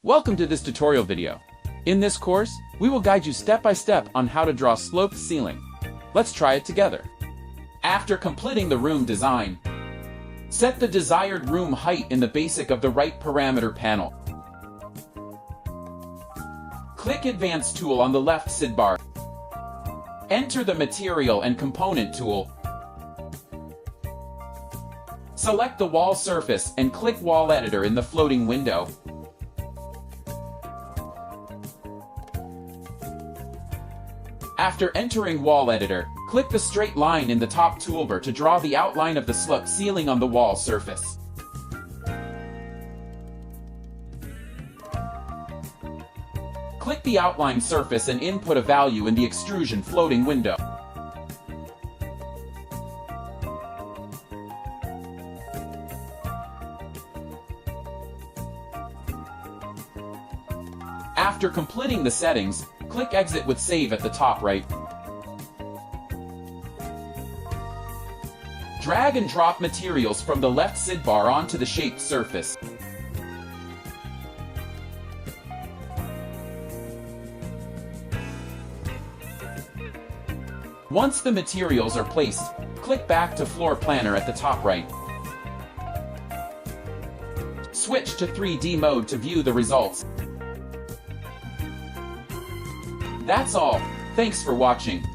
Welcome to this tutorial video. In this course, we will guide you step by step on how to draw sloped ceiling. Let's try it together. After completing the room design, set the desired room height in the basic of the right parameter panel. Click Advanced tool on the left sidebar. Enter the Material and Component tool. Select the wall surface and click Wall Editor in the floating window. After entering Wall Editor, click the straight line in the top toolbar to draw the outline of the sloped ceiling on the wall surface. Click the outline surface and input a value in the extrusion floating window. After completing the settings, click Exit with Save at the top right. Drag and drop materials from the left sidebar onto the shaped surface. Once the materials are placed, click back to Floor Planner at the top right. Switch to 3D mode to view the results. That's all. Thanks for watching.